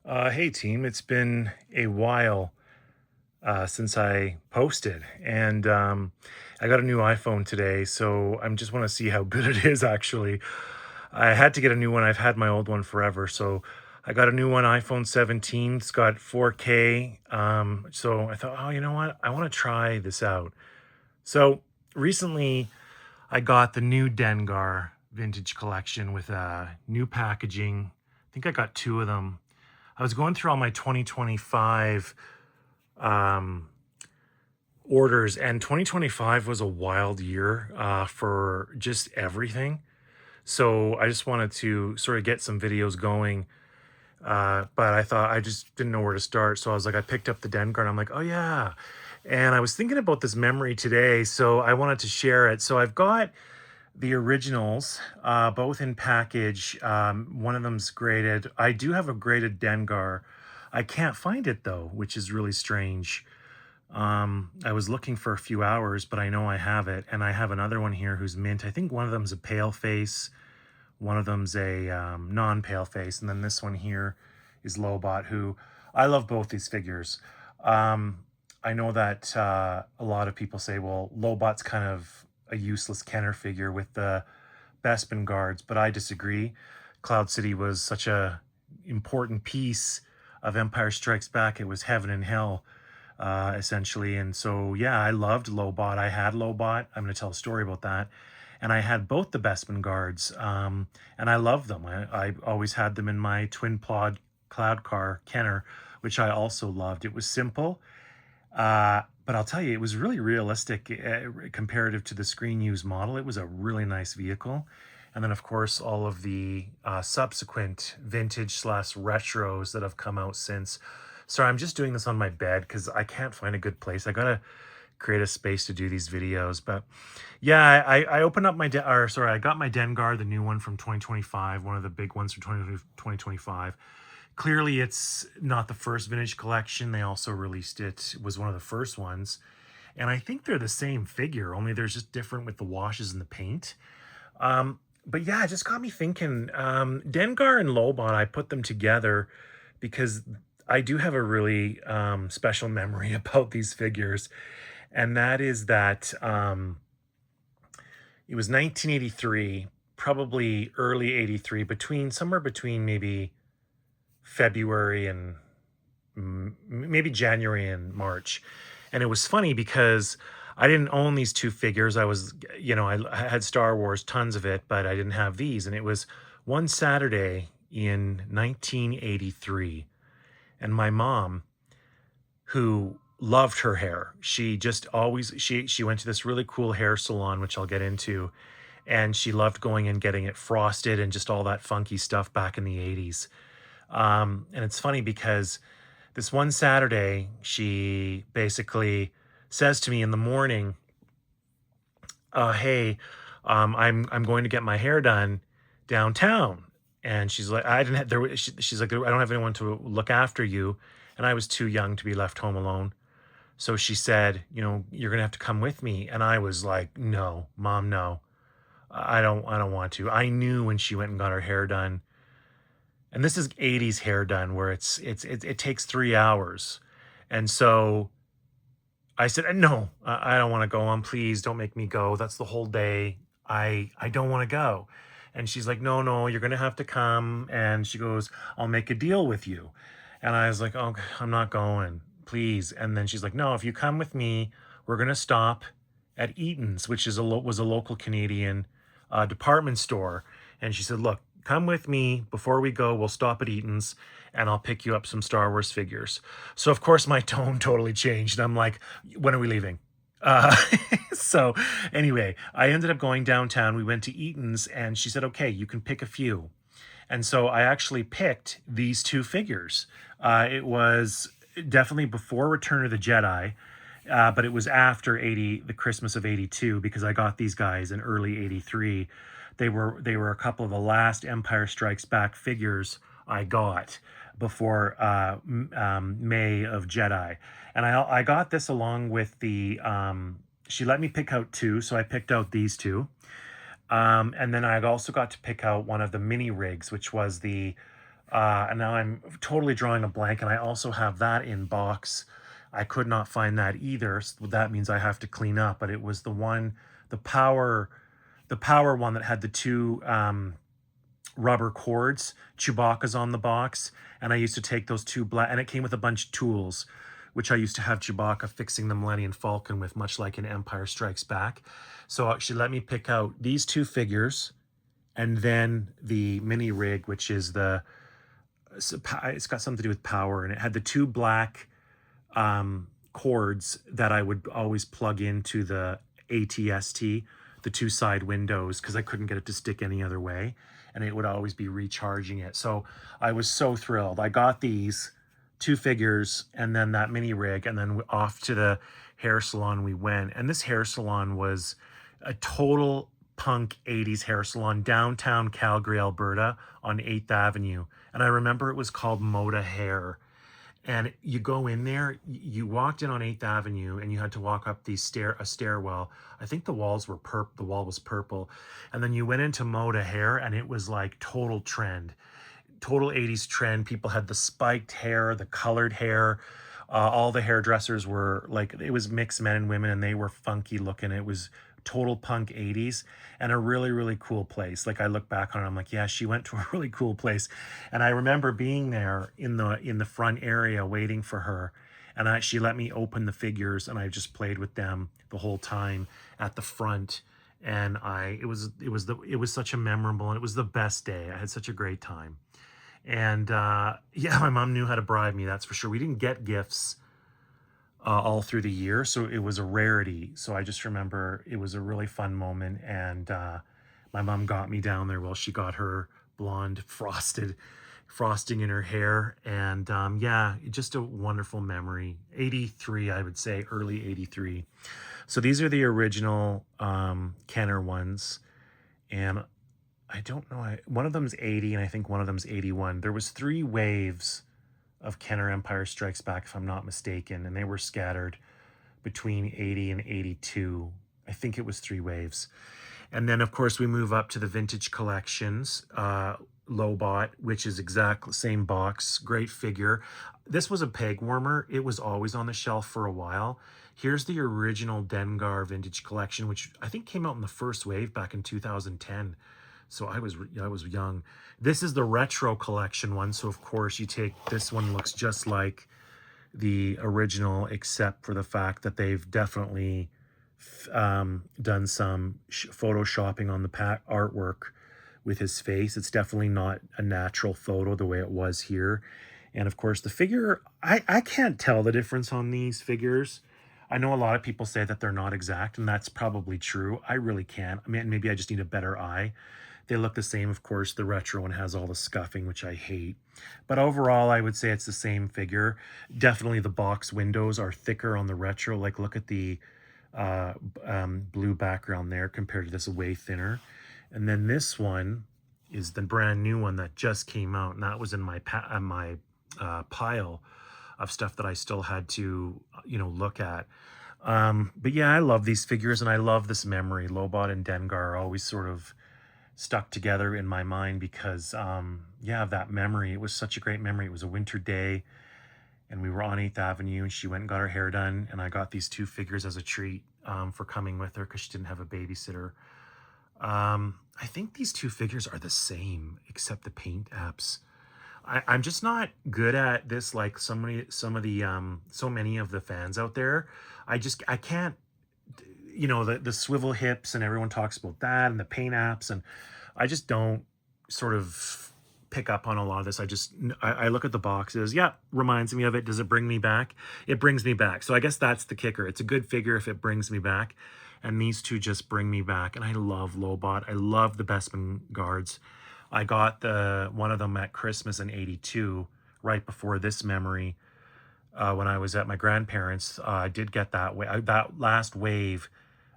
Hey team, it's been a while since I posted, and I got a new iPhone today, so I just want to see how good it is. Actually, I had to get a new one. I've had my old one forever, so I got a new one, iPhone 17. It's got 4K. So I thought, oh, you know what? I want to try this out. So recently, I got the new Dengar vintage collection with new packaging. I think I got two of them. I was going through all my 2025 um, orders, and 2025 was a wild year for just everything. So I just wanted to sort of get some videos going, but I thought I just didn't know where to start. So I was like, I picked up the Dengar, and I'm like, oh yeah. And I was thinking about this memory today, so I wanted to share it. So I've got the originals, both in package. One of them's graded. I do have a graded Dengar. I can't find it though, which is really strange. I was looking for a few hours, but I know I have it, and I have another one here who's mint. I think one of them's a pale face, one of them's a non-pale face, and then this one here is Lobot, who I love both these figures. Um, I know that a lot of people say, well, Lobot's kind of a useless Kenner figure with the Bespin guards, but I disagree. Cloud City was such a important piece of Empire Strikes Back. It was heaven and hell, essentially. And so, yeah, I loved Lobot. I had Lobot. I'm going to tell a story about that. And I had both the Bespin guards, and I love them. I always had them in my twin plod cloud car, Kenner, which I also loved. It was simple, but I'll tell you, it was really realistic comparative to the screen used model. It was a really nice vehicle. And then, of course, all of the subsequent vintage slash retros that have come out since. Sorry, I'm just doing this on my bed because I can't find a good place. I gotta create a space to do these videos. But yeah, I opened up my or sorry, I got my Dengar, the new one from 2025, one of the big ones from 2025. Clearly, it's not the first vintage collection. They also released it, was one of the first ones. And I think they're the same figure, only there's just different with the washes and the paint. But yeah, it just got me thinking. Dengar and Lobot, I put them together because I do have a really special memory about these figures. And that is that it was 1983, probably early 83, between somewhere between maybe February and maybe January and March. And it was funny because I didn't own these two figures. I was, I had Star Wars, tons of it, but I didn't have these. And it was one Saturday in 1983. And my mom, who loved her hair, she just always, she went to this really cool hair salon, which I'll get into. And she loved going and getting it frosted and just all that funky stuff back in the 80s. And it's funny because this one Saturday, she basically says to me in the morning, "Hey, I'm going to get my hair done downtown." And she's like, "I didn't have there." She's like, "I don't have anyone to look after you," and I was too young to be left home alone. So she said, "You're gonna have to come with me." And I was like, "No, mom, no, I don't want to." I knew when she went and got her hair done, and this is 80s hair done where it takes 3 hours. And so I said, no, I don't want to go on. Please don't make me go. That's the whole day. I don't want to go. And she's like, no, no, you're going to have to come. And she goes, I'll make a deal with you. And I was like, oh, I'm not going, please. And then she's like, no, if you come with me, we're going to stop at Eaton's, which is was a local Canadian department store. And she said, look, come with me before we go. We'll stop at Eaton's and I'll pick you up some Star Wars figures. So, of course, my tone totally changed. I'm like, when are we leaving? Uh, so, anyway, I ended up going downtown. We went to Eaton's and she said, okay, you can pick a few. And so I actually picked these two figures. It was definitely before Return of the Jedi, but it was after the Christmas of 82, because I got these guys in early 83. They were a couple of the last Empire Strikes Back figures I got before May of Jedi. And I got this along with the she let me pick out two, so I picked out these two. And then I also got to pick out one of the mini rigs, which was the And now I'm totally drawing a blank, and I also have that in box. I could not find that either. So that means I have to clean up, but it was the one, the power, the power one that had the two rubber cords, Chewbacca's on the box, and I used to take those two black, and it came with a bunch of tools, which I used to have Chewbacca fixing the Millennium Falcon with, much like in Empire Strikes Back. So she let me pick out these two figures, and then the mini rig, which is the, it's got something to do with power, and it had the two black cords that I would always plug into the ATST, the two side windows, because I couldn't get it to stick any other way, and it would always be recharging it. So I was so thrilled. I got these two figures and then that mini rig, and then off to the hair salon we went. And this hair salon was a total punk 80s hair salon, downtown Calgary, Alberta, on 8th Avenue. And I remember it was called Moda Hair. And you go in there, you walked in on 8th Avenue, and you had to walk up a stairwell. I think the walls were the wall was purple. And then you went into Moda Hair, and it was like total trend, total 80s trend. People had the spiked hair, the colored hair. All the hairdressers were like, it was mixed men and women, and they were funky looking. It was total punk 80s, and a really, really cool place. Like, I look back on it, I'm like, yeah, she went to a really cool place. And I remember being there in the front area waiting for her, and she let me open the figures, and I just played with them the whole time at the front. And it was such a memorable, and it was the best day. I had such a great time. And yeah, my mom knew how to bribe me, that's for sure. We didn't get gifts all through the year, so it was a rarity. So I just remember it was a really fun moment, and my mom got me down there while she got her blonde frosting in her hair. And yeah, just a wonderful memory. 83, I would say, early 83. So these are the original Kenner ones, and I don't know, one of them's 80 and I think one of them's 81. There was 3 waves of Kenner Empire Strikes Back, if I'm not mistaken, and they were scattered between 80 and 82. I think it was 3 waves. And then, of course, we move up to the vintage collections. Lobot, which is exactly same box, great figure. This was a peg warmer. It was always on the shelf for a while. Here's the original Dengar vintage collection, which I think came out in the first wave back in 2010. So I was young. This is the retro collection one. So of course you take, this one looks just like the original, except for the fact that they've definitely done some photoshopping on the artwork with his face. It's definitely not a natural photo the way it was here. And of course the figure, I can't tell the difference on these figures. I know a lot of people say that they're not exact, and that's probably true. I really can't. I mean, maybe I just need a better eye. They look the same. Of course, the retro one has all the scuffing, which I hate. But overall, I would say it's the same figure. Definitely the box windows are thicker on the retro. Like, look at the blue background there compared to this, way thinner. And then this one is the brand new one that just came out, and that was in my pile of stuff that I still had to, look at. But yeah, I love these figures, and I love this memory. Lobot and Dengar are always sort of stuck together in my mind because, yeah, of that memory. It was such a great memory. It was a winter day, and we were on 8th Avenue, and she went and got her hair done, and I got these 2 figures as a treat for coming with her because she didn't have a babysitter. I think these 2 figures are the same, except the paint apps. I'm just not good at this, like so many of the fans out there. I can't, the swivel hips, and everyone talks about that, and the paint apps, and I just don't sort of pick up on a lot of this. I look at the boxes. Yeah, reminds me of it. Does it bring me back? It brings me back. So I guess that's the kicker. It's a good figure if it brings me back. And these 2 just bring me back. And I love Lobot. I love the Bestman guards. I got one of them at Christmas in 82, right before this memory. When I was at my grandparents', I did get that last wave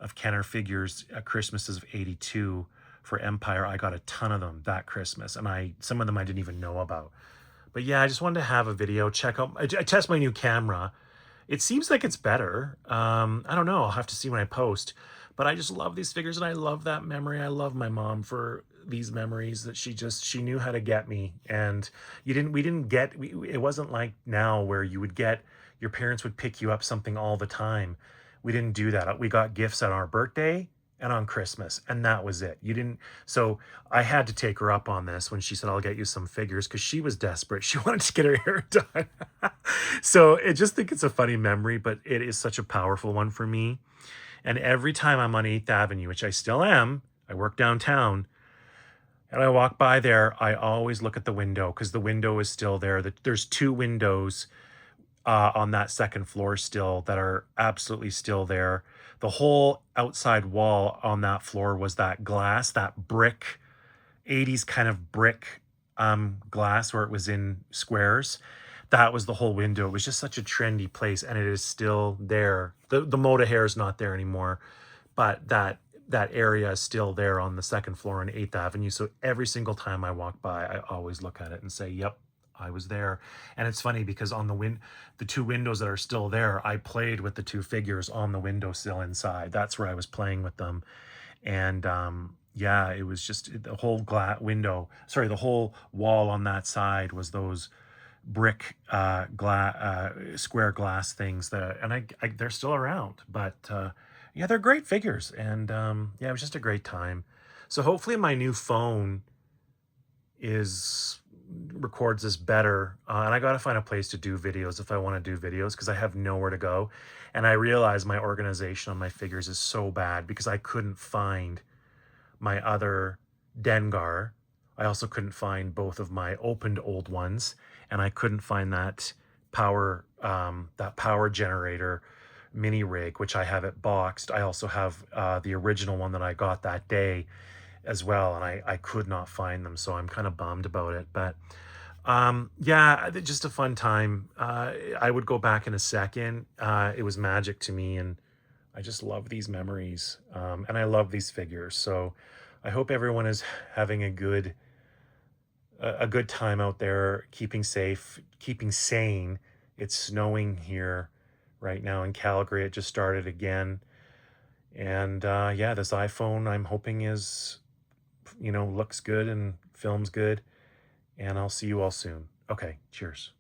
of Kenner figures at Christmases of 82 for Empire. I got a ton of them that Christmas, and some of them I didn't even know about. But yeah, I just wanted to have a video, check out, I test my new camera. It seems like it's better. I don't know, I'll have to see when I post. But I just love these figures, and I love that memory. I love my mom for these memories that she knew how to get me. And we didn't get, it wasn't like now where you would get, your parents would pick you up something all the time. We didn't do that. We got gifts on our birthday and on Christmas, and that was it. You didn't, so I had to take her up on this when she said, I'll get you some figures, because she was desperate. She wanted to get her hair done. So I just think it's a funny memory, but it is such a powerful one for me. And every time I'm on 8th Avenue, which I still am, I work downtown, and I walk by there, I always look at the window because the window is still there. There's two windows on that second floor still that are absolutely still there. The whole outside wall on that floor was that glass, that brick, 80s kind of brick glass where it was in squares. That was the whole window. It was just such a trendy place, and it is still there. The Moda hair is not there anymore, but that area is still there on the second floor on 8th Avenue. So every single time I walk by, I always look at it and say, "Yep, I was there." And it's funny because on the two windows that are still there, I played with the two figures on the windowsill inside. That's where I was playing with them. And yeah, it was just the whole the whole wall on that side was those brick square glass things that, and they're still around. But yeah, they're great figures. And yeah, it was just a great time. So hopefully my new phone is records this better, and I got to find a place to do videos if I want to do videos, because I have nowhere to go. And I realize my organization on my figures is so bad because I couldn't find my other Dengar. I also couldn't find both of my opened old ones, and I couldn't find that power generator mini rig, which I have it boxed. I also have the original one that I got that day as well, and I could not find them, so I'm kind of bummed about it. But yeah, just a fun time. I would go back in a second. It was magic to me, and I just love these memories, and I love these figures. So I hope everyone is having a good time out there, keeping safe, keeping sane. It's snowing here right now in Calgary. It just started again. And yeah, this iPhone I'm hoping is, looks good and films good. And I'll see you all soon. Okay, cheers.